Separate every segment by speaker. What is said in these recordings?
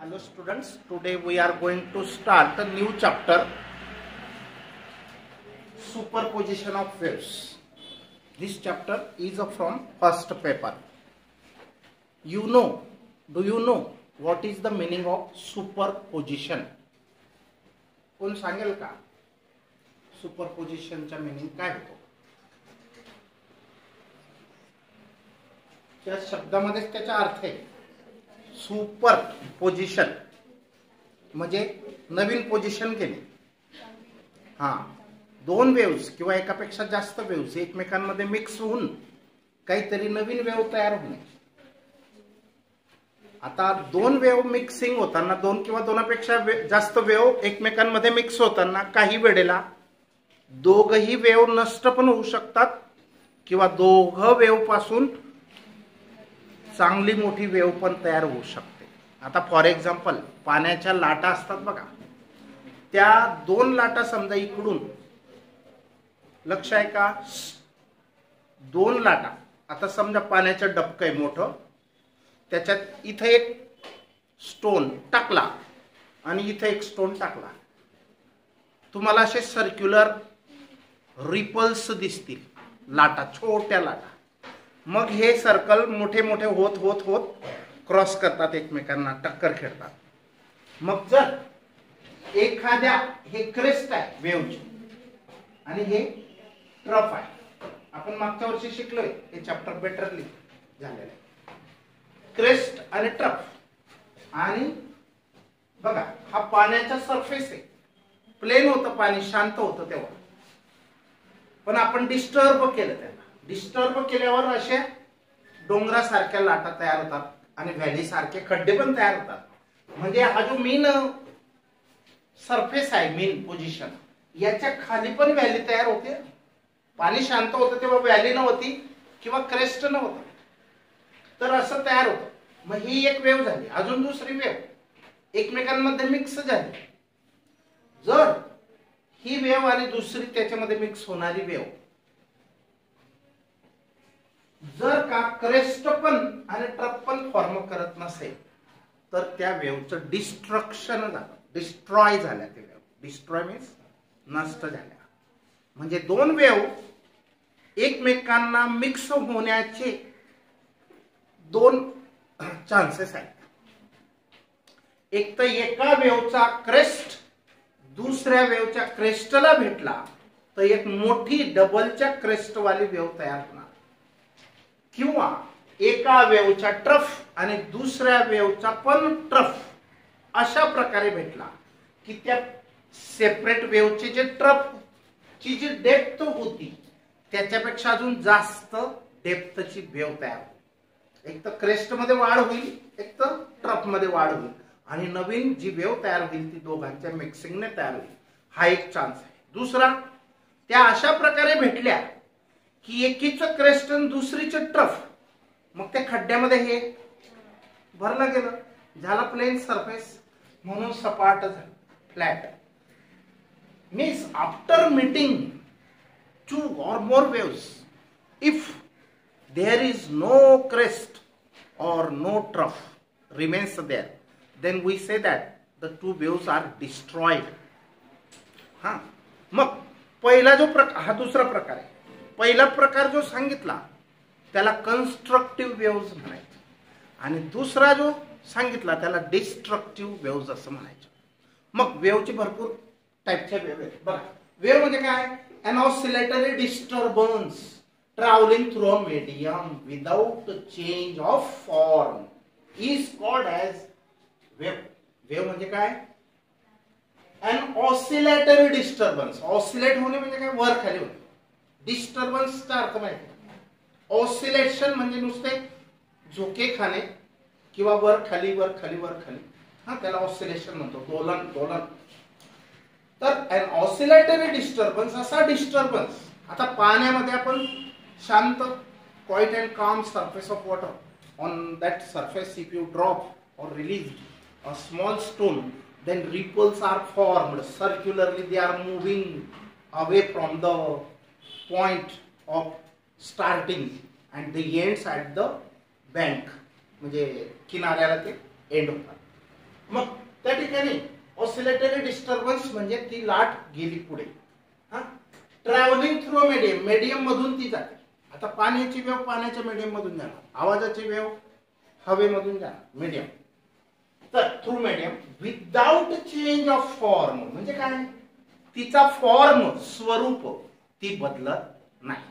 Speaker 1: Hello students, today we are going to start a new chapter, superposition of waves. This chapter is from first paper. Do you know what is the meaning of superposition? कोण सांगेल का? सुपरपोजिशनचा meaning काय होतो? त्या शब्दामध्ये त्याचा अर्थ आहे सुपर पोजिशन म्हणजे नवीन पोजिशन केली. दोन वेव्स किंवा एकापेक्षा जास्त वेव्स एकमेकांमध्ये मिक्स होऊन काहीतरी नवीन वेव्ह तयार होणे. आता दोन वेव्ह मिक्सिंग होताना दोन किंवा दोनापेक्षा जास्त वेव्ह एकमेकांमध्ये मिक्स होताना काही वेळेला दोघही वेव्ह नष्ट पण होऊ शकतात किंवा दोघं वेव्ह पासून चांगली मोठी वेव्ह पण तयार होऊ शकते. आता फॉर एक्झाम्पल पाण्याच्या लाटा असतात बघा, त्या दोन लाटा समजा इकडून लक्ष आहे का, दोन लाटा. आता समजा पाण्याचं डबकं आहे मोठं, त्याच्यात इथे एक स्टोन टाकला आणि इथे एक स्टोन टाकला. तुम्हाला असे सर्क्युलर रिपल्स दिसतील, लाटा, छोट्या लाटा. मग हे सर्कल मोठे मोठे होत होत होत क्रॉस करतात, एकमेकांना टक्कर खेळतात. मग जर एखाद्या, हे क्रेस्ट आहे वेव्हची आणि हे ट्रफ आहे. आपण मागच्या वर्षी शिकलोय, हे चॅप्टर बेटरली झालेलं आहे. क्रेस्ट आणि ट्रफ. आणि बघा हा पाण्याचा सरफेस आहे, प्लेन होतं पाणी, शांत होतं तेव्हा, पण आपण डिस्टर्ब केलं त्याला. डिस्टर्ब केल्यावर अशा डोंगरासारख्या लाटा तयार होतात आणि व्हॅली सारखे खड्डे पण तयार होतात. म्हणजे हा जो मेन सरफेस आहे, मेन पोझिशन, याच्या खाली पण व्हॅली तयार होते. पाणी शांत होतं तेव्हा व्हॅली नव्हती किंवा क्रेस्ट नव्हतं, तर असं तयार होतं. मग ही एक वेव्ह झाली. अजून दुसरी वेव्ह एकमेकांमध्ये मिक्स झाली. जर ही वेव्ह आणि दुसरी त्याच्यामध्ये मिक्स होणारी वेव्ह जर का क्रेस्ट पण आणि ट्रफ पण फॉर्म करत नसेल तर त्या वेव्हचं डिस्ट्रक्शन झालं, डिस्ट्रॉय झाल्या. ते वेव्ह डिस्ट्रॉय मीन्स नष्ट झाल्या. म्हणजे दोन वेव्ह एकमेकांना मिक्स होण्याचे दोन चान्सेस आहेत. एक तर एका वेव्हचा क्रेस्ट दुसऱ्या वेव्हच्या क्रेस्टला भेटला तर एक मोठी डबलच्या क्रेस्ट वाली वेव्ह तयार होणार, किंवा एका वेव्हचा ट्रफ आणि दुसऱ्या वेव्हचा पण ट्रफ अशा प्रकारे भेटला की त्या सेपरेट वेव्हचे जे ट्रफ ची जी डेप्थ होती त्याच्यापेक्षा अजून जास्त डेप्थची वेव्ह तयार होईल. एक तर क्रेस्ट मध्ये वाढ होईल, एक तर ट्रफ मध्ये वाढ होईल आणि नवीन जी वेव्ह तयार होईल ती दोघांच्या मिक्सिंगने तयार होईल. हा एक चान्स आहे. दुसरा, त्या अशा प्रकारे भेटल्या की एकीचं क्रेस्ट आणि दुसरीचं ट्रफ, मग त्या खड्ड्यामध्ये हे भरलं गेलं, झाला प्लेन सरफेस, म्हणून सपाट झालं, flat. Means after meeting two or more waves, if there is no crest or no trough remains there, then we say that the two waves are destroyed. मग पहिला जो प्रकार, हा दुसरा प्रकार आहे. पहिला प्रकार जो सांगितला त्याला कन्स्ट्रक्टिव्ह वेव्ज म्हणायचं आणि दुसरा जो सांगितला त्याला डिस्ट्रक्टिव्ह वेव्ज असं म्हणायचं. मग वेव्हची भरपूर टाईपच्या वेव्ह आहेत. बघा, वेव्ह म्हणजे काय? an oscillatory disturbance traveling through a medium without change of form is called as wave. wave म्हणजे काय? an oscillatory disturbance. oscillate होणे म्हणजे काय? वर खाली होणे. डिस्टर्बन्सचा अर्थ माहिती? ऑसिलेशन म्हणजे नुसते झोके खाणे किंवा वर खाली वर खाली वर खाली, त्याला ऑसिलेशन म्हणतो, दोलन दोलन. तर an oscillatory disturbance असा डिस्टर्बन्स. आता पाण्यामध्ये आपण शांत, क्वाइट अँड काम surface of water, on that surface if you drop or released a small stone, then ripples are formed circularly. They are moving away from the point of starting and they ends at the bank, म्हणजे किनाऱ्याला ते end होतात. मग त्या ठिकाणी oscillatory disturbance म्हणजे ती लाट गेली पुढे. ट्रॅव्हलिंग थ्रू मीडियम, मीडियम मधून ती जाते. आता पाण्याची वेव पाण्याच्या मीडियम मधून जाणार, आवाजाची वेव हवेमधून जाणार, मीडियम. तर through medium without change of form म्हणजे काय, तिचा फॉर्म स्वरूप ती बदलत नाही.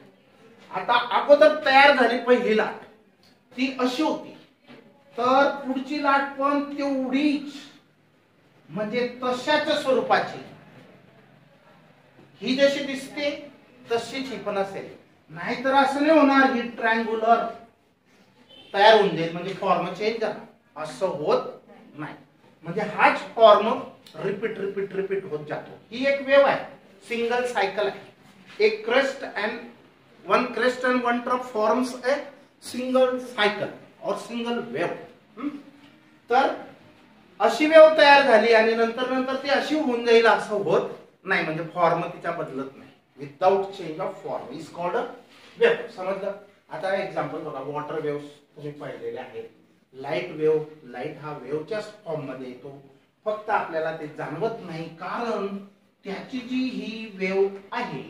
Speaker 1: आता अगोदर तयार झाली पहिली लाट ती अशी होती, तर पुढची लाट पण तेवढीच म्हणजे तशाच स्वरूपाची, ही जशी दिसते तशीच ही पण असेल. नाहीतर असं नाही होणार ही ट्रायंग्युलर तयार होऊन जाईल म्हणजे फॉर्म चेंज झाला, असं होत नाही. म्हणजे हाच फॉर्म रिपीट रिपीट रिपीट होत जातो. ही एक वेव आहे, सिंगल सायकल आहे. एक crest and one trough forms a single cycle और सिंगल वेव. तर अशी वेव तयार झाली आणि नंतर नंतर ती अशी होऊन जाईल असं होत नाही, म्हणजे फॉर्म तिचा बदलत नाही. Without change of form is called a wave. समजलं? आता एक्झाम्पल बघा, वॉटर वेव्स तुम्ही पाहिलेले आहेत. लाईट वेव, लाईट हा वेवच्याच फॉर्म मध्ये येतो, फक्त आपल्याला ते जाणवत नाही कारण त्याची जी ही वेव आहे,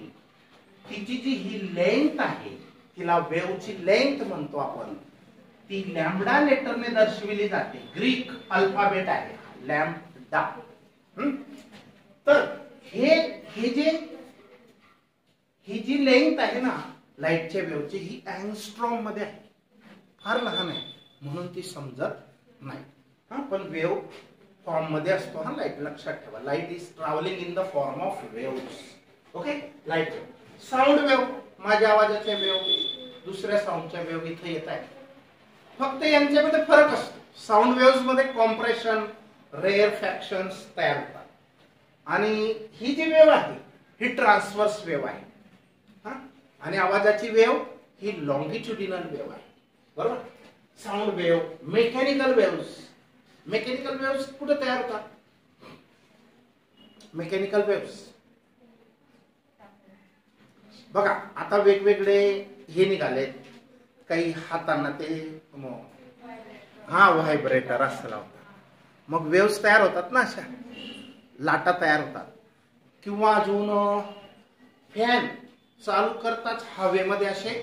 Speaker 1: तिची जी ही लेंथ आहे, तिला वेवची लेंथ म्हणतो आपण, ती लॅम्बडा लेटरने दर्शविली जाते. ग्रीक अल्फाबेट आहे लॅम्बडा. तर ही जी लेंथ आहे ना लाईटच्या वेवची, ही अँगस्ट्रॉम मध्ये आहे, फार लहान आहे म्हणून ती समजत नाही. पण वेव फॉर्म मध्ये असतो हा लाईट, लक्षात ठेवा. Light is travelling in the form of waves. Okay, light wave. Sound wave, माझ्या आवाजाच्या वेव, दुसऱ्या साऊंडच्या वेव इथे येत आहे. फक्त यांच्यामध्ये फरक असतो. साऊंड वेव्स मध्ये कॉम्प्रेशन, रेअरफॅक्शन्स तयार होतात आणि ही जी वेव आहे ही ट्रान्सव्हर्स वेव आहे. आणि आवाजाची वेव ही लॉंगिट्युडिनल वेव आहे. बरोबर? Sound wave, mechanical waves. Mechanical waves कुठे तयार होतात? मेकॅनिकल वेव्स बघा, आता वेगवेगळे हे निघालेत, काही हातांना ते व्हायब्रेटर असं लावतात, मग वेव्स तयार होतात ना, अशा लाटा तयार होतात. किंवा अजून फॅन चालू करताच हवेमध्ये असे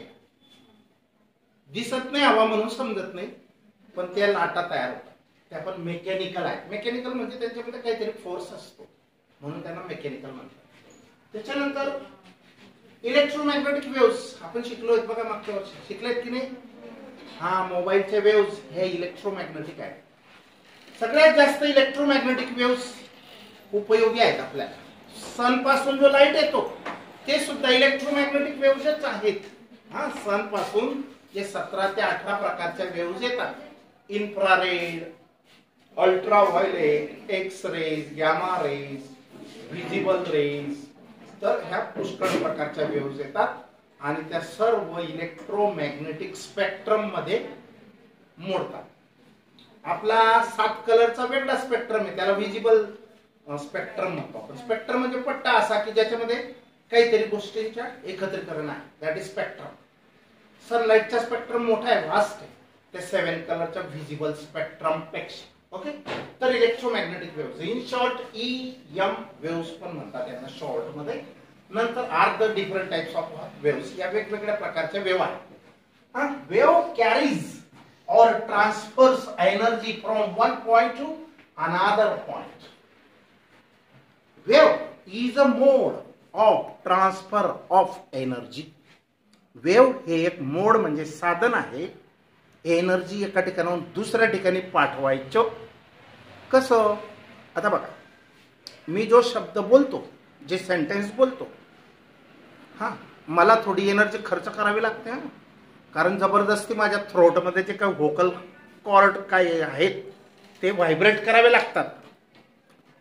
Speaker 1: दिसत नाही, हवा म्हणून समजत नाही, पण त्या लाटा तयार होतात. त्या पण मेकॅनिकल आहे. मेकॅनिकल म्हणजे त्यांच्यामध्ये काहीतरी फोर्स असतो म्हणून त्यांना मेकॅनिकल म्हणतात. त्याच्यानंतर इलेक्ट्रोमॅग्नेटिक वेव्स आपण शिकलोय बघा, मागच्या वर्षी शिकलेत की नाही? मोबाईलचे वेव्स हे इलेक्ट्रोमॅग्नेटिक आहे. सगळ्यात जास्त इलेक्ट्रोमॅग्नेटिक वेव्स उपयोगी आहेत आपल्याला. सन पासून जो लाईट येतो ते सुद्धा इलेक्ट्रोमॅग्नेटिक वेव्सच आहेत. सन पासून जे 17 ते 18 प्रकारच्या वेव्स येतात, infrared, ultraviolet, X rays, gamma rays, visible rays, तर ह्या पुष्कळ प्रकारच्या वेव्स येतात आणि त्या सर्व इलेक्ट्रोमॅग्नेटिक स्पेक्ट्रम मध्ये मोडतात. आपला 7 कलरचा वेगळा स्पेक्ट्रम आहे, त्याला व्हिजिबल स्पेक्ट्रम म्हणतो आपण. स्पेक्ट्रम म्हणजे पट्टा असा की ज्याच्यामध्ये काहीतरी गोष्टींच्या एकत्रीकरण आहे, दॅट इज स्पेक्ट्रम. सनलाईटचा स्पेक्ट्रम मोठा आहे, व्हास्ट आहे, त्या 7 कलरच्या व्हिजिबल स्पेक्ट्रम पेक्षा. ओके, तर electromagnetic waves, in short EM waves पण म्हणतात यांना शॉर्ट मध्ये. नंतर are the different types of waves, या वेगवेगळ्या प्रकारच्या वेव्ह आहेत. Wave carries or transfers energy from one point to another point. Wave is a mode of transfer of energy. Wave हे एक मोड म्हणजे साधन आहे, एनर्जी एका ठिकाणाहून दुसऱ्या ठिकाणी पाठवायचं. कसं? आता बघा, मी जो शब्द बोलतो, जे सेंटेन्स बोलतो, मला थोडी एनर्जी खर्च करावी लागते ना, कारण जबरदस्ती माझ्या थ्रोटमध्ये जे काही व्होकल कॉर्ड काय आहेत ते व्हायब्रेट करावे लागतात.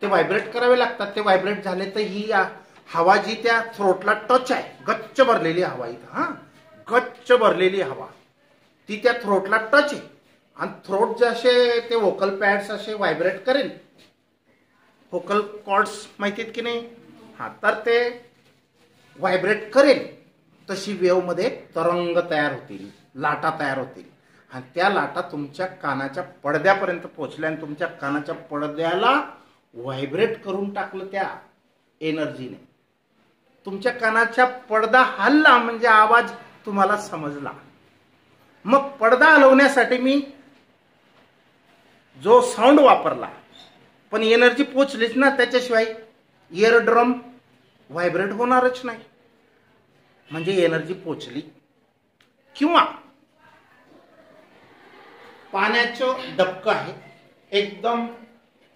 Speaker 1: ते व्हायब्रेट झाले तर ही हवा जी त्या थ्रोटला टच आहे, गच्च भरलेली हवा, इथं गच्च भरलेली हवा, ती त्या थ्रोटला टच आहे आणि थ्रोट जसे ते व्होकल पॅड्स असे व्हायब्रेट करेल, व्होकल कॉर्ड्स माहिती आहेत की नाही? तर ते व्हायब्रेट करेल तशी वेव्ह मध्ये तरंग तयार होतील, लाटा तयार होतील आणि त्या लाटा तुमच्या कानाच्या पडद्यापर्यंत पोहोचल्या आणि तुमच्या कानाच्या पडद्याला व्हायब्रेट करून टाकलं त्या एनर्जीने. तुमच्या कानाच्या पडदा हलला म्हणजे आवाज तुम्हाला समजला. मग पडदा हलवण्यासाठी मी जो साऊंड वापरला, पण एनर्जी पोचलीच ना, त्याच्याशिवाय इयर ड्रम व्हायब्रेट होणारच नाही, म्हणजे एनर्जी पोचली. किंवा पाण्याचं डबकं आहे, एकदम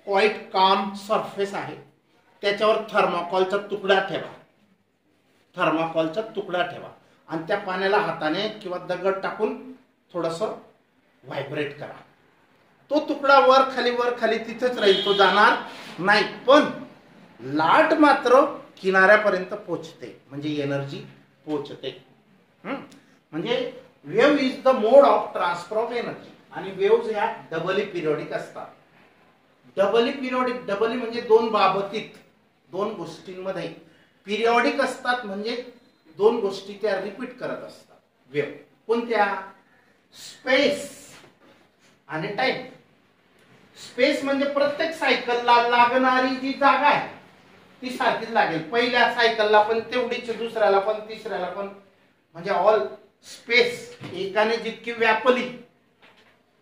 Speaker 1: क्वाईट काम सरफेस आहे, त्याच्यावर थर्माकोलचा तुकडा ठेवा, थर्माकोलचा तुकडा ठेवा आणि त्या पाण्याला हाताने किंवा दगड टाकून थोडंसं व्हायब्रेट करा. तो तुकडा वर खाली तिथेच राहील, तो जाणार नाही, पण लाट मात्र किनाऱ्यापर्यंत पोचते, म्हणजे एनर्जी पोचते. म्हणजे wave is the mode of transfer of energy. आणि वेव्ह ह्या डबली पिरियडिक असतात. डबली पिरियडिक, डबली म्हणजे दोन बाबतीत, दोन गोष्टींमध्ये पिरियडिक असतात, म्हणजे दोन गोष्टी त्या रिपीट करत असतात. वेव्ह कोणत्या? स्पेस आणि टाइम. स्पेस म्हणजे प्रत्येक सायकलला लागणारी जी जागा आहे ती सारखीच लागेल. पहिल्या सायकलला पण तेवढीच, दुसऱ्याला पण, तिसऱ्याला पण, म्हणजे ऑल स्पेस एकाने जितकी व्यापली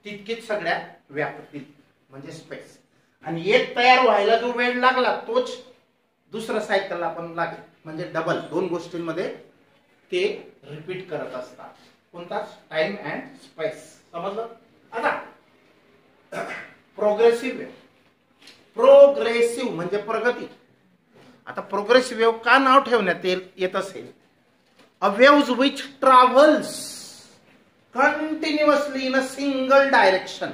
Speaker 1: तितकीच सगळ्या व्यापतील, म्हणजे स्पेस. आणि एक तयार व्हायला जो वेळ लागला तोच दुसऱ्या सायकलला पण लागेल, म्हणजे डबल. दोन गोष्टींमध्ये ते रिपीट करत असतात. कोणता? Time and space. समजलं? आता प्रोग्रेसिव्ह वेव्ह. प्रोग्रेसिव्ह म्हणजे प्रगती. आता प्रोग्रेसिव्ह वेव्ह का नाव ठेवण्यात येत असेल? A wave which travels continuously in a single direction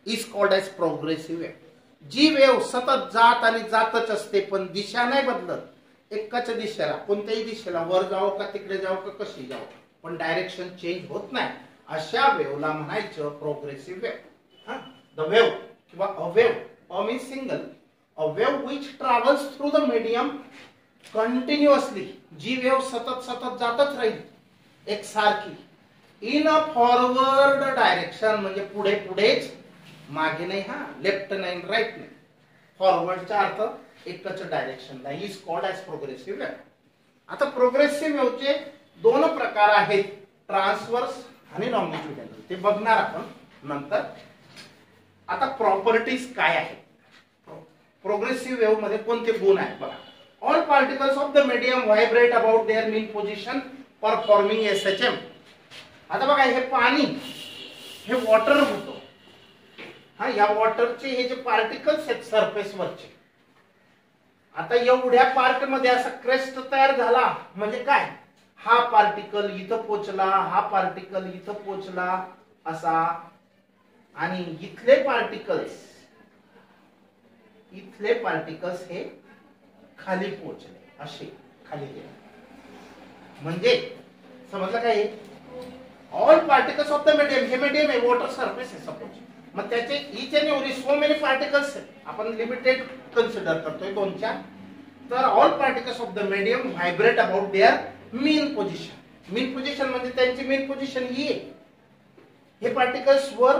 Speaker 1: is called as progressive wave. जी वेव्ह सतत जात आणि जातच असते, पण दिशा नाही बदलत, एकाच दिशेला, कोणत्याही दिशेला, वर जावं का तिकडे जावं का कशी जावं, पण डायरेक्शन चेंज होत नाही, अशा वेव्हला म्हणायचं प्रोग्रेसिव्ह वेव्ह. द वेव्ह किंवा a wave, a means single, a wave which travels through the medium continuously. जी वेव्ह सतत जातच राहील एकसारखी, इन अ फॉरवर्ड डायरेक्शन म्हणजे पुढेच, मागे नाही, लेफ्ट नाही, राईट नाही, फॉरवर्डचा अर्थ एकच डायरेक्शनला, is called as progressive wave. आता प्रोग्रेसिव्ह वेव्हचे दोन प्रकार आहेत, ट्रान्सवर्स आणि लॉंगिट्युडिनल. ते बघणार आपण नंतर. आता प्रॉपर्टीज काय आहेत? प्रोग्रेसिव्ह वेव्ह मध्ये कोणते गुण आहेत बघा. All particles of the medium vibrate about their mean position performing SHM. आता बघा, हे पाणी, हे वॉटर होतो. या वॉटरचे हे जे पार्टिकल्स आहेत सरफेस वरचे, आता एवढ्या पार्ट मध्ये असा क्रेस्ट तयार झाला म्हणजे काय? हा पार्टिकल इथं पोचला, हा पार्टिकल इथं पोचला असा, आणि इथले पार्टिकल्स हे खाली पोचले, असे खाली गेले. म्हणजे समजलं काय? All particles of the medium, हे मीडियम आहे, वॉटर सरफेस आहे सपोज, मग त्याचे each and every so many particles आहेत, आपण लिमिटेड कन्सिडर करतोय 2-4. तर all particles of the medium vibrate about their mean position. Mean position म्हणजे त्यांची मीन पोझिशन ही आहे. हे पार्टिकल्स वर,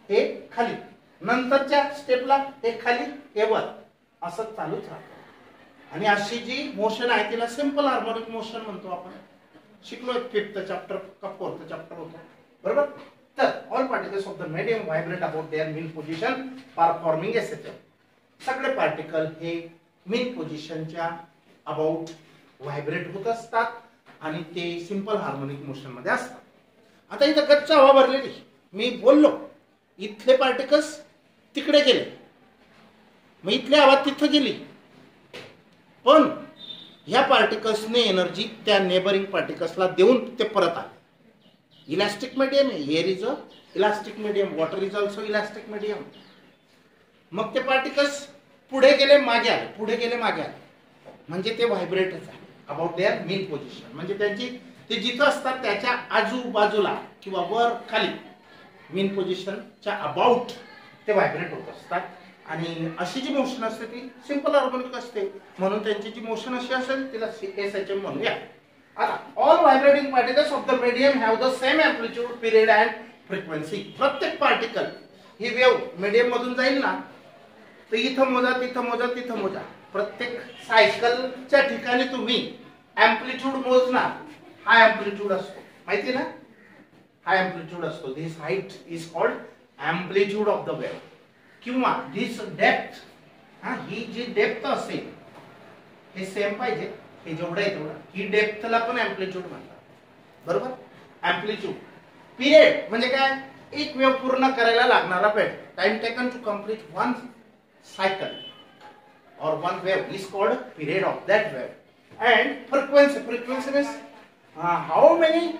Speaker 1: हे खाली, नंतरच्या स्टेपला हे खाली, हे वर, असं चालूच राहतं. आणि अशी जी मोशन आहे तिला सिंपल हार्मोनिक मोशन म्हणतो आपण. शिकलोय 5th चॅप्टर का 4th चॅप्टर होतं, बरोबर? तर all particles of the medium vibrate about their mean position performing SHM. सगळे पार्टिकल हे मीन पोझिशनच्या अबाउट व्हायब्रेट होत असतात आणि ते सिंपल हार्मोनिक मोशन मध्ये असतात. आता इथं गच्च हवा भरलेली, मी बोललो इथले पार्टिकल्स तिकडे गेले, मग इथली हवा तिथं गेली, पण ह्या पार्टिकल्सने एनर्जी त्या नेबरिंग पार्टिकल्सला देऊन ते परत आले. इलास्टिक मीडियम आहे, air is a elastic medium, water is also elastic medium. मग ते पार्टिकल्स पुढे गेले मागे आले, पुढे गेले मागे आले, म्हणजे ते व्हायब्रेटच आहे अबाउट देअर मीन पोझिशन. म्हणजे त्यांची ते जिथं असतात त्याच्या आजूबाजूला किंवा वर खाली मीन पोझिशनच्या अबाउट ते व्हायब्रेट होत असतात. आणि अशी जी मोशन असते ती सिंपल हार्मोनिक असते, म्हणून त्यांची जी मोशन अशी असेल तिला SHM म्हणूया. आता all vibrating particles of the medium have the same amplitude, period and frequency. प्रत्येक पार्टिकल ही वेव्ह मीडियम मधून जाईल ना, तर इथं मोजा, तिथं मोजा, तिथं मोजा. प्रत्येक सायकलच्या ठिकाणी तुम्ही अँप्लिट्यूड मोजणार. हा अँप्लिट्यूड असतो, माहिती ना, हा अँप्लिट्यूड असतो. This height is called amplitude of the wave. किंवा this depth, he G depth असेल हे सेम पाहिजे, हे जेवढं आहे तेवढं, ही डेप्थला पण अँप्लिट्यूड म्हणतात, बरोबर. अँप्लिट्यूड. पिरियड म्हणजे काय, एक वेव्ह पूर्ण करायला लागणारा वेळ, time taken to complete one cycle or one wave is called period of that wave. And frequency, frequency means how many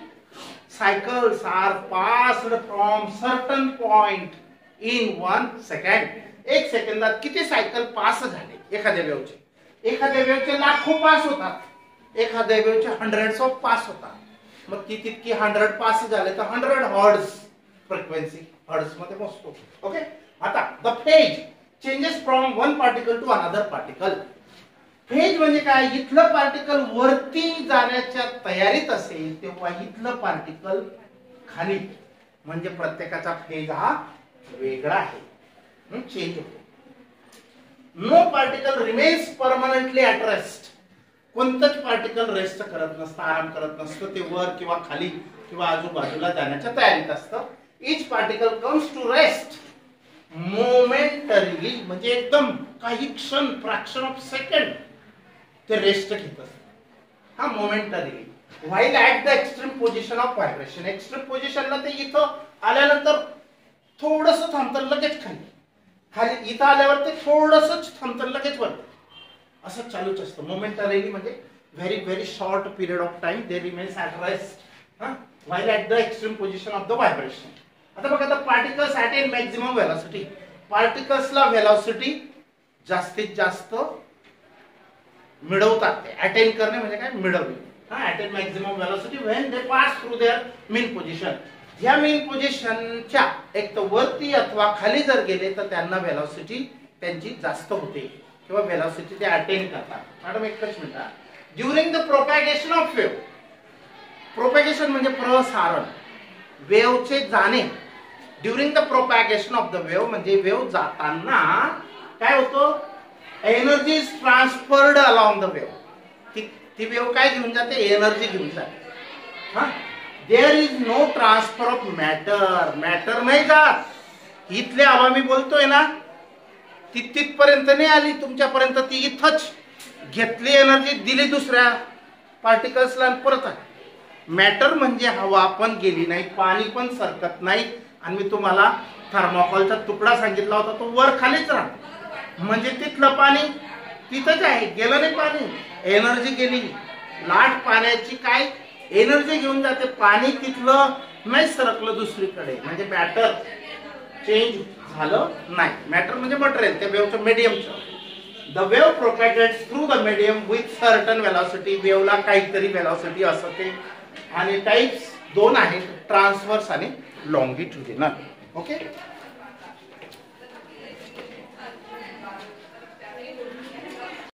Speaker 1: cycles are passed from certain point in 1 second. एक सेकंदात किती सायकल पास झाले एखाद्या वेव्हचे. एखाद्या वेव्हचे लाखो pass होतात, एखाद्या वेव्हचे हंड्रेड्स ऑफ पास होतात. मग किती 100 पास झाले तर 100 हर्ट्झ फ्रिक्वेन्सी, हर्ट्झ मध्ये मोजतो. ओके. आता the phase changes from one particle to another particle. Phase म्हणजे काय, इथलं पार्टिकल वरती जाण्याच्या तयारीत असेल तेव्हा इथलं पार्टिकल खाली, म्हणजे प्रत्येकाचा फेज हा वेगळा आहे, चेंज होतो. No particle remains permanently at rest. कोणतंच पार्टिकल रेस्ट करत नसतं, आराम करत नसतं. ते वर किंवा खाली किंवा आजूबाजूला जाण्याच्या तयारीत असतं. Each particle comes to rest momentarily, म्हणजे एकदम काही क्षण, फ्रॅक्शन ऑफ सेकंड ते रेस्ट घेत असतात. हा momentarily. While at the extreme position of vibration. Extreme पोझिशनला ते इथं आल्यानंतर थोडस थांबतं, लगेच खाली, खाली इथं आल्यावर ते थोडस थांबतं, लगेच वर, असं चालूच असतं. मोमेंटरीली म्हणजे very very short period of time they remains at rest while at the extreme position of the vibration. आता बघा, आता पार्टिकल्स अटेन मॅक्झिमम व्हेलॉसिटी. पार्टिकल्सला व्हेलॉसिटी जास्तीत जास्त मिळवतात. ते अटेन करणे म्हणजे काय, मिळवणे. Attain maximum velocity when they pass through their main position. या मेन पोझिशनच्या एक तर वरती अथवा खाली जर गेले तर त्यांना व्हेलॉसिटी त्यांची जास्त होते किंवा व्हेलॉसिटी ते अटेन करतात. मॅडम एकच minute. During the propagation of wave. Propagation म्हणजे प्रसारण, वेव्हचे जाणे. During the propagation of the wave म्हणजे वेव्ह जाताना काय होतं, energy is transferred along the wave. ती वेव्ह काय घेऊन जाते, एनर्जी घेऊन जाते. There is no transfer of matter. Matter नाही जात. इथले हवा मी बोलतोय ना, ती तिथपर्यंत नाही आली तुमच्यापर्यंत, ती इथंच घेतली एनर्जी, दिली दुसऱ्या पार्टिकल्सला परत आली. मॅटर म्हणजे हवा पण गेली नाही, पाणी पण सरकत नाही. आणि मी तुम्हाला थर्मोकॉलचा तुकडा सांगितला होता, तो वर खालीच राहतो, म्हणजे तिथलं पाणी तिथंच आहे, गेलं नाही पाणी, एनर्जी गेली. लाट पाण्याची काय एनर्जी घेऊन जाते, पाणी तिथलं नाही सरकलं दुसरीकडे, म्हणजे मॅटर चेंज झालं नाही. मॅटर म्हणजे मटेरियल, त्या वेव्हचं मीडियमचं. The wave propagates through the medium with certain velocity. वेव्हला काहीतरी व्हेलॉसिटी असते. आणि टाइप्स दोन आहेत, ट्रान्सवर्स आणि लॉंगिट्युडिनल. ओके.